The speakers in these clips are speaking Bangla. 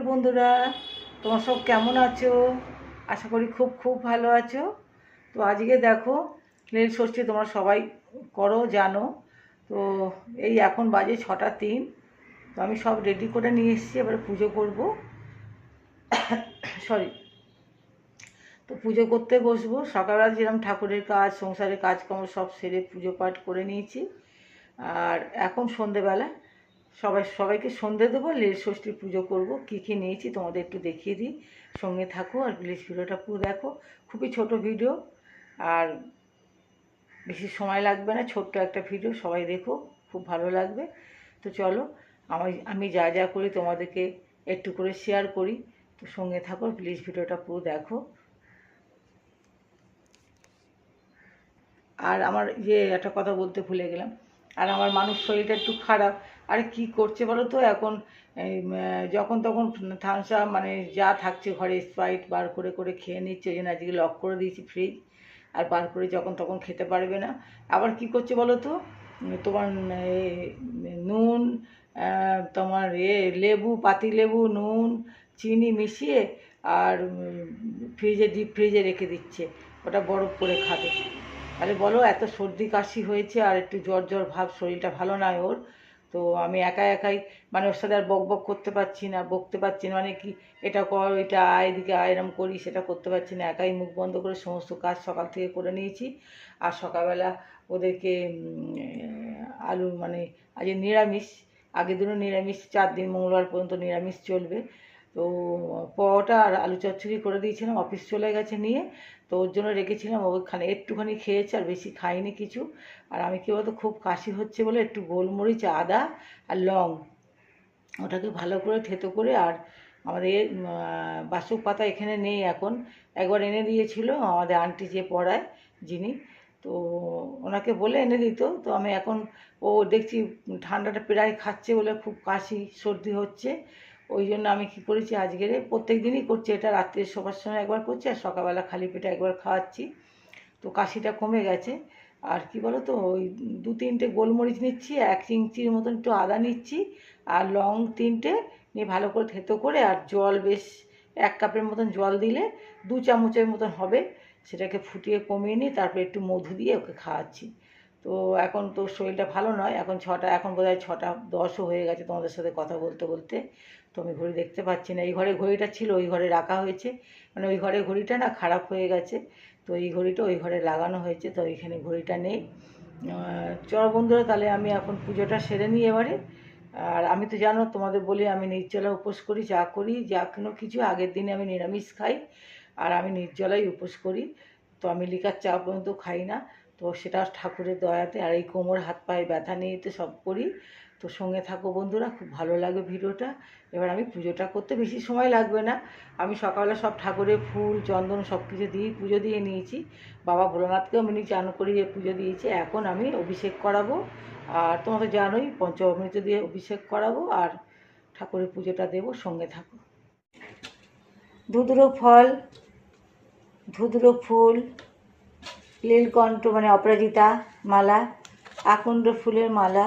বন্ধুরা, তোমরা সব কেমন আছো? আশা করি খুব খুব ভালো আছো। তো আজকে দেখো, নীল ষষ্ঠী তোমরা সবাই করো, জানো। তো এই এখন বাজে 6টা 3। তো আমি সব রেডি করে নিয়ে এসেছি, এবারে পুজো করব। সরি। তো পুজো করতে বসবো। সকালবেলা যেরকম ঠাকুরের কাজ, সংসারের কাজকর্ম সব সেরে পুজো পাঠ করে নিয়েছি। আর এখন সন্ধেবেলা সবাইকে সন্ধে দেবো, নীল ষষ্ঠীর পুজো করব। কী কী নিয়েছি তোমাদের একটু দেখিয়ে দিই, সঙ্গে থাকো আর প্লিজ ভিডিওটা পুরো দেখো। খুবই ছোট ভিডিও, আর বেশি সময় লাগবে না, ছোট্ট একটা ভিডিও, সবাই দেখো, খুব ভালো লাগবে। তো চলো, আমি যা যা করি তোমাদেরকে একটু করে শেয়ার করি। তো সঙ্গে থাকো, প্লিজ ভিডিওটা পুরো দেখো। আর আমার একটা কথা বলতে ভুলে গেলাম, আর আমার মানুষ শরীরটা একটু খারাপ। আরে কি করছে বলো তো এখন, যখন তখন থামস আপ মানে যা থাকছে ঘরে স্প্রাইট বার করে করে খেয়ে নিচ্ছে। ওই জন্য আজকে লক করে দিয়েছি ফ্রিজ, আর বার করে যখন তখন খেতে পারবে না। আবার কি করছে বলো তো, তোমার নুন, তোমার লেবু, পাতি লেবু, নুন, চিনি মিশিয়ে আর ডিপ ফ্রিজে রেখে দিচ্ছে, ওটা বরফ করে খাবে। আরে বলো, এত সর্দি কাশি হয়েছে আর একটু জ্বর জ্বর ভাব, শরীরটা ভালো নয় ওর। তো আমি একাই মানে ওর সাথে আর বক বক করতে পারছি না, বকতে পারছি না, মানে কি এটা কর, এটা আয়, এদিকে আয়, এরম করি, সেটা করতে পারছি না। একাই মুখ বন্ধ করে সমস্ত কাজ সকাল থেকে করে নিয়েছি। আর সকালবেলা ওদেরকে আলু মানে আজ নিরামিষ, আগের দিনও নিরামিষ, 4 দিন মঙ্গলবার পর্যন্ত নিরামিষ চলবে। তো পরোটা আর আলু চচ্চড়ি করে দিয়েছিলাম, অফিস চলে গেছে নিয়ে। তো ওর জন্য রেখেছিলাম, ওখানে একটুখানি খেয়েছে, আর বেশি খাইনি কিছু। আর আমি কী বলতো, খুব কাশি হচ্ছে বলে একটু গোলমরিচ, আদা আর লং, ওটাকে ভালো করে থেতো করে, আর আমাদের বাসক পাতা এখানে নেই এখন, একবার এনে দিয়েছিল আমাদের আন্টি যে পড়ায় যিনি, তো ওনাকে বলে এনে দিত। তো আমি এখন, ও দেখছি ঠান্ডাটা প্রায় খাচ্ছে বলে খুব কাশি সর্দি হচ্ছে। ওই জন্য আমি কী করেছি আজকে, প্রত্যেক দিনই করছি এটা, রাত্রে শোবার সময় একবার করছি আর সকালবেলা খালি পেটে একবার খাওয়াচ্ছি। তো কাশিটা কমে গেছে। আর কি বলো তো, ওই 2-3টে গোলমরিচ নিচ্ছি, 1 ইঞ্চির মতন একটু আদা নিচ্ছি, আর লং 3টে নিয়ে ভালো করে থেতো করে, আর জল বেশ 1 কাপের মতন জল দিলে 2 চামচের মতন হবে, সেটাকে ফুটিয়ে কমিয়ে নিই, তারপরে একটু মধু দিয়ে ওকে খাওয়াচ্ছি। তো এখন তো শরীরটা ভালো নয়, এখন বোধহয় 6টা 10ও হয়ে গেছে তোমাদের সাথে কথা বলতে বলতে। তো আমি ঘড়ি দেখতে পাচ্ছি না, এই ঘরে ঘড়িটা ছিল, ওই ঘরে রাখা হয়েছে, মানে ওই ঘরে ঘড়িটা না খারাপ হয়ে গেছে। তো এই ঘড়িটা ওই ঘরে লাগানো হয়েছে, তো এইখানে ঘড়িটা নেই। চলো বন্ধুরা, তাহলে আমি এখন পুজোটা সেরে নিই এবারে। আর আমি তো জানো, তোমাদের বলি আমি নির্জলা উপোস করি, যা করি যা কোনো কিছু আগের দিনে আমি নিরামিষ খাই, আর আমি নির্জলাই উপোস করি। তো আমি লিকার চা পর্যন্ত খাই না। তো সেটা ঠাকুরের দয়াতে, আর এই কোমর হাত পায়ে ব্যথা নিয়ে তো সব করি। তো সঙ্গে থাকো বন্ধুরা, খুব ভালো লাগে ভিডিওটা। এবার আমি পুজোটা করতে বেশি সময় লাগবে না। আমি সকালে সব ঠাকুরের ফুল চন্দন সব কিছু দিয়ে পুজো দিয়ে নিয়েছি। বাবা ভোলানাথকেও আমি চান করিয়ে পুজো দিয়েছি। এখন আমি অভিষেক করাবো, আর তোমরা তো জানোই পঞ্চামৃত দিয়ে অভিষেক করাবো, আর ঠাকুরের পুজোটা দেবো, সঙ্গে থাকো। ধুতুরো ফল, ধুতুরো ফুল, নীলকণ্ঠ মানে অপরাজিতা মালা, আকন্দ ফুলের মালা,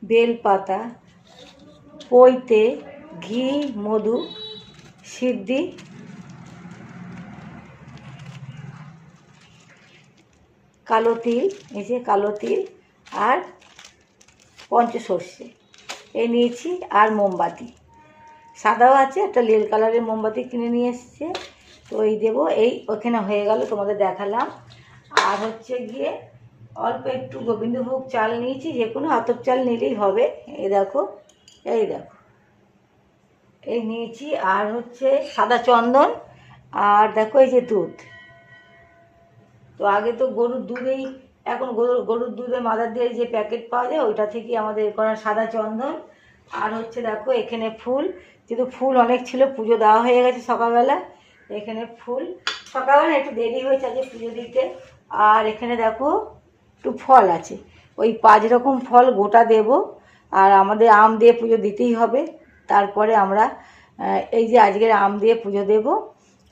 বেলপাতা, পৈতে, ঘি, মধু, সিদ্ধি, কালো তিল, এই যে কালো তিল, আর পঞ্চসর্ষে এই নিয়েছি, আর মোমবাতি সাদাও আছে, একটা নীল কালারের মোমবাতি কিনে নিয়ে এসছে। তো এই দেবো, এই ওখানে হয়ে গেল, তোমাদের দেখালাম। আর হচ্ছে গিয়ে অল্প একটু গোবিন্দভোগ চাল নিয়েছি, যে কোনো আতপ চাল নিলেই হবে। এই দেখো, এই দেখো, এই নিয়েছি। আর হচ্ছে সাদা চন্দন, আর দেখো এই যে দুধ। তো আগে তো গরুর দুধেই, এখন গরুর দুধে মাদার দিয়ে যে প্যাকেট পাওয়া যায়, ওইটা থেকে আমাদের করা সাদা চন্দন। আর হচ্ছে দেখো এখানে ফুল, যেহেতু ফুল অনেক ছিল, পুজো দেওয়া হয়ে গেছে সকালবেলা। এখানে ফুল, সকালবেলা একটু দেরি হয়েছে আজকে পুজো দিতে। আর এখানে দেখো একটু ফল আছে, ওই 5 রকম ফল গোটা দেব। আর আমাদের আম দিয়ে পুজো দিতেই হবে। তারপরে আমরা এই যে আজকের আম দিয়ে পুজো দেব।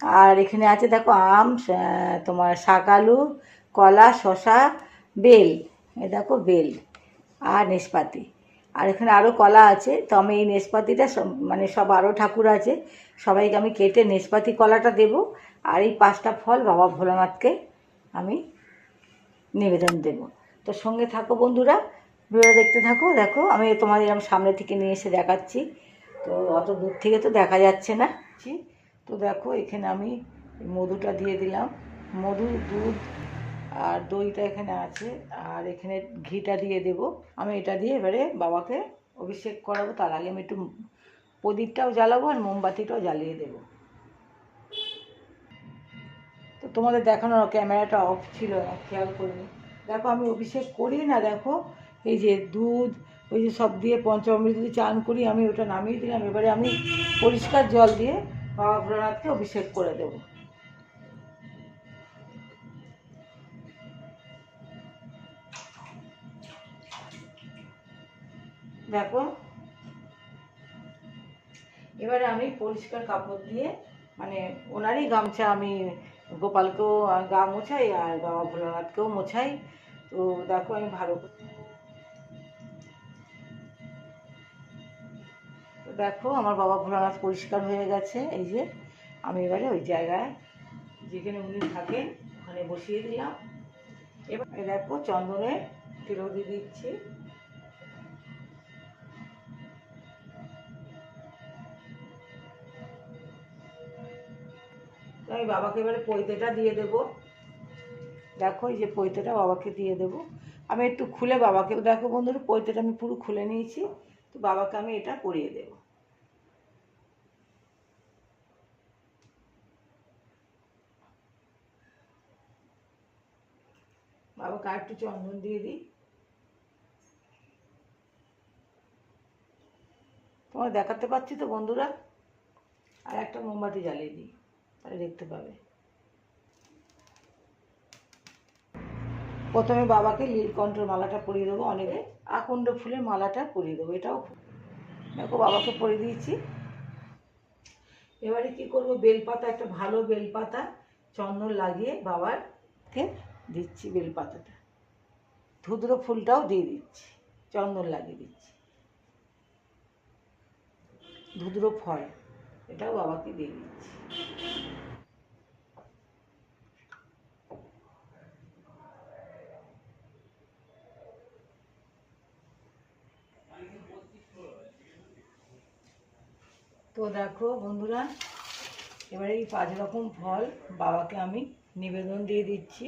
আর এখানে আছে দেখো আম, তোমার শাকালু, কলা, শশা, বেল, এই দেখো বেল, আর নেশপাতি। আর এখানে আরও কলা আছে। তো আমি এই নেশপাতিটা মানে সব আরও ঠাকুর আছে, সবাইকে আমি কেটে নেশপাতি কলাটা দেব। আর এই 5টা ফল বাবা ভোলানাথকে আমি নিবেদন দেব। তো সঙ্গে থাকো বন্ধুরা, ভিডিও দেখতে থাকো। দেখো আমি তোমাদের আমি সামনে থেকে নিয়ে এসে দেখাচ্ছি। তো অত দূর থেকে তো দেখা যাচ্ছে না। তো দেখো এখানে আমি মধুটা দিয়ে দিলাম, মধু, দুধ আর দইটা এখানে আছে, আর এখানে ঘিটা দিয়ে দেব। আমি এটা দিয়ে এবারে বাবাকে অভিষেক করাবো। তার আগে আমি একটু প্রদীপটাও জ্বালাবো আর মোমবাতিটাও জ্বালিয়ে দেব। তো তোমাদের দেখানোর ক্যামেরাটা অফ ছিল, খেয়াল করিনি। দেখো আমি অভিষেক করি না, দেখো এই যে দুধ ওই যে সব দিয়ে পঞ্চামৃত দিয়ে চান করি, আমি ওটা নামিয়ে দিলাম। এবারে আমি পরিষ্কার জল দিয়ে বাবা ভোলানাথকে অভিষেক করে দেব। দেখো এবারে আমি পরিষ্কার কাপড় দিয়ে মানে ওনারই গামছা, আমি গোপালকেও গা মোছাই আর বাবা ভোলানাথকেও মোছাই। তো দেখো আমি ভালো করে, তো দেখো আমার বাবা ভোলানাথ পরিষ্কার হয়ে গেছে। এই যে আমি এবারে ওই জায়গায় যেখানে উনি থাকেন ওখানে বসিয়ে দিলাম। এবার দেখো চন্দনের তেল দিয়ে দিচ্ছি। তো আমি বাবাকে এবারে পৈতেটা দিয়ে দেব। দেখো এই যে পৈতেটা বাবাকে দিয়ে দেব। আমি একটু খুলে বাবাকে, দেখো বন্ধুরা পৈতেটা আমি পুরো খুলে নিয়েছি। তো বাবাকে আমি এটা পরিয়ে দেব। বাবাকে আর একটু চন্দন দিয়ে দিই। তোমার দেখাতে পাচ্ছি তো বন্ধুরা। আর একটা মোমবাতি জ্বালিয়ে দিই, তাহলে দেখতে পাবে। প্রথমে বাবাকে নীলকণ্ঠের মালাটা পরিয়ে দেবো, অনেকে আকন্দ ফুলের মালাটা পরিয়ে দেবো। এটাও দেখো বাবাকে পরিয়ে দিয়েছি। এবারে কি করব, বেলপাতা, একটা ভালো বেলপাতা চন্দন লাগিয়ে বাবারকে দিচ্ছি বেলপাতাটা। ধুদ্র ফুলটাও দিয়ে দিচ্ছি, চন্দন লাগিয়ে দিচ্ছি। ধুদ্র ফল এটাও বাবাকে দিয়ে দিচ্ছি। তো দেখো বন্ধুরা এবারে এই 5 রকম ফল বাবাকে আমি নিবেদন দিয়ে দিচ্ছি।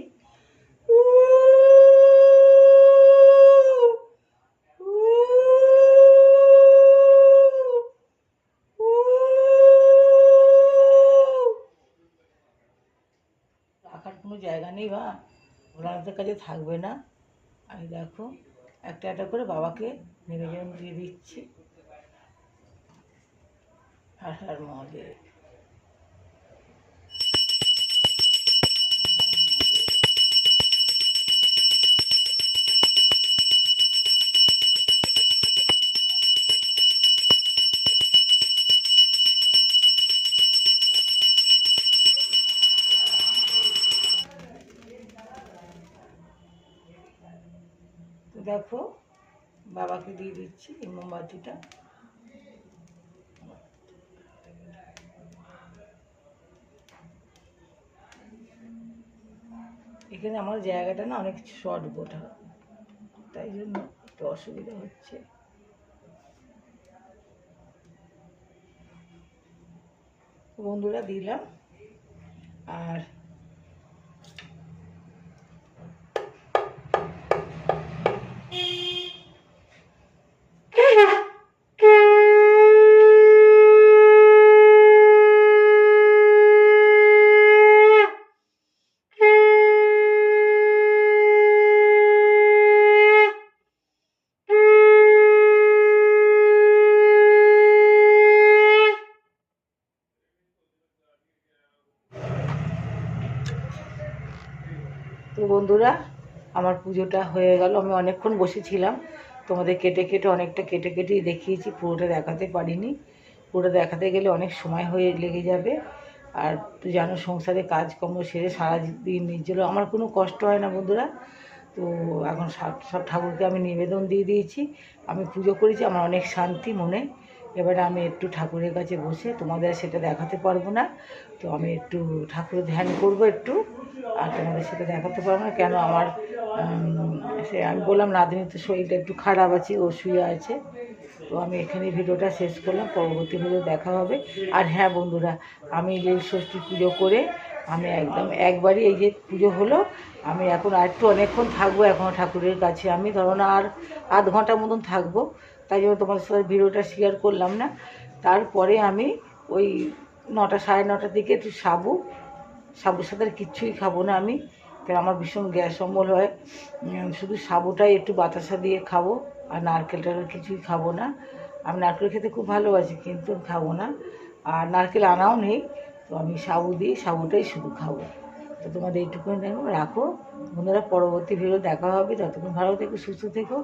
রাখার কোনো জায়গা নেই বা ভোলানাথের কাছে থাকবে না। আমি দেখো একটা একটা করে বাবাকে নিবেদন দিয়ে দিচ্ছি। হর হর মহাদেব। তো দেখো বাবাকে দিয়ে দিচ্ছি এই মোমবাতিটা। এখানে আমার জায়গাটা না অনেক শর্ট গোটা, তাই জন্য একটু অসুবিধা হচ্ছে। বন্ধুরা দিলাম। আর তো বন্ধুরা আমার পুজোটা হয়ে গেল। আমি অনেকক্ষণ বসেছিলাম, তোমাদের কেটে কেটে অনেকটা কেটে কেটেই দেখিয়েছি, পুরোটা দেখাতে পারিনি। পুরোটা দেখাতে গেলে অনেক সময় হয়ে লেগে যাবে। আর তুই জানো সংসারে কাজকর্ম সেরে সারাদিন নির্জল আমার কোনো কষ্ট হয় না বন্ধুরা। তো এখন সব ঠাকুরকে আমি নিবেদন দিয়ে দিয়েছি, আমি পুজো করেছি, আমার অনেক শান্তি মনে। এবারে আমি একটু ঠাকুরের কাছে বসে, তোমাদের সেটা দেখাতে পারবো না, তো আমি একটু ঠাকুরের ধ্যান করবো একটু, আর তোমাদের সেটা দেখাতে পারবো না কেন আমার সে আমি বললাম নাতনির তো শরীরটা একটু খারাপ আছে, ও শুয়ে আছে। তো আমি এখানে ভিডিওটা শেষ করলাম, পরবর্তী ভিডিও দেখা হবে। আর হ্যাঁ বন্ধুরা, আমি লীল ষষ্ঠী পুজো করে আমি একদম একবারই, এই যে পুজো হলো, আমি এখন আর একটু অনেকক্ষণ থাকবো এখনও ঠাকুরের কাছে, আমি ধরো না আর আধ ঘন্টার মতন থাকবো, তাই জন্য তোমাদের সাথে ভিডিওটা শেয়ার করলাম না। তারপরে আমি ওই 9টা 9:30টার দিকে একটু সাবুর সাথে আর কিচ্ছুই খাবো না আমি, কারণ আমার ভীষণ গ্যাস অম্বল হয়, শুধু সাবুটাই একটু বাতাসা দিয়ে খাবো, আর নারকেলটা কিছুই খাবো না। আমি নারকেল খেতে খুব ভালোবাসি কিন্তু খাবো না, আর নারকেল আনাও নেই, তো আমি সাবুটাই শুধু খাবো। তো তোমাদের এইটুকুনি দেখো, রাখো বন্ধুরা, পরবর্তী ভিডিও দেখা হবে। যতক্ষণ ভালো থেকো, সুস্থ থেকো,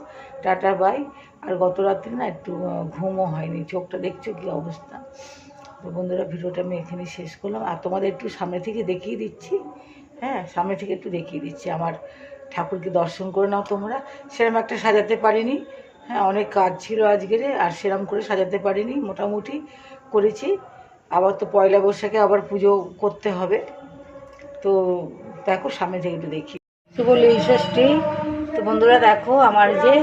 টাটা বাই। আর গত রাত্রে না একটু ঘুমও হয়নি, চোখটা দেখছো কী অবস্থা। তো বন্ধুরা, ভিডিওটা আমি এখানে শেষ করলাম, আর তোমাদের একটু সামনে থেকে দেখিয়ে দিচ্ছি, হ্যাঁ সামনে থেকে একটু দেখিয়ে দিচ্ছি আমার ঠাকুরকে, দর্শন করে নাও তোমরা। সেরকম একটা সাজাতে পারিনি, হ্যাঁ অনেক কাজ ছিল আজকের, আর সেরকম করে সাজাতে পারিনি, মোটামুটি করেছি। আবার তো পয়লা বৈশাখে আবার পুজো করতে হবে, তো দেখো সামনে থেকে একটু দেখি। শুভ লীল ষষ্ঠী। তো বন্ধুরা দেখো, আমার যে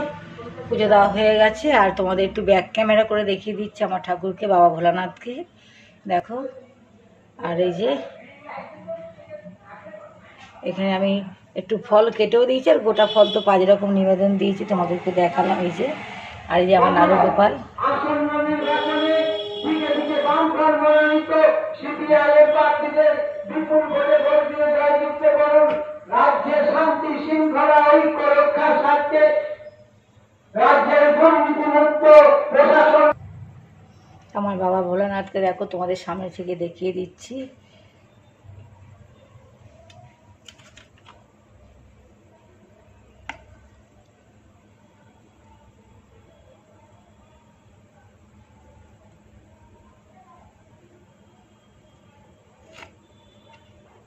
পুজো দেওয়া হয়ে গেছে, আর তোমাদের একটু ব্যাক ক্যামেরা করে দেখিয়ে দিচ্ছি আমার ঠাকুরকে, বাবা ভোলানাথকে দেখো। আর এই যে এখানে আমি একটু ফল কেটেও দিয়েছি, আর গোটা ফল তো 5 রকম নিবেদন দিয়েছি, তোমাদেরকে দেখালাম এই যে। আর এই যে আমার নাড়ু গোপাল। আমার বাবা ভোলানাথকে দেখো, তোমাদের সামনে থেকে দেখিয়ে দিচ্ছি।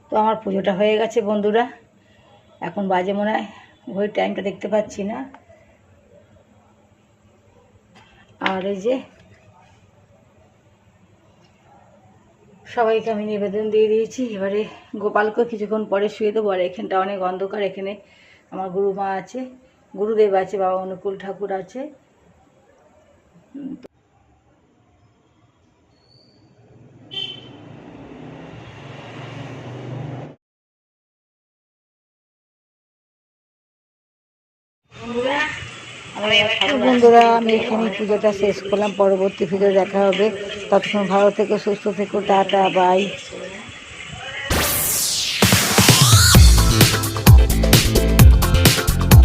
তো আমার পুজোটা হয়ে গেছে বন্ধুরা, এখন বাজে মনে হয়, ঘড়ির টাইমটা দেখতে পাচ্ছি না। আর এই যে সবাইকে আমি নিবেদন দিয়ে দিয়েছি, এবারে গোপালকে কিছুক্ষণ পরে শুয়ে দেবো। আর এখানটা অনেক অন্ধকার, এখানে আমার গুরুমা আছে, গুরুদেব আছে, বাবা অনুকূল ঠাকুর আছে। বন্ধুরা, আমি এখানে পুজোটা শেষ করলাম, পরবর্তী ভিডিও দেখা হবে। ততক্ষণ ভালো থেকো, সুস্থ থেকো, টাটা বাই।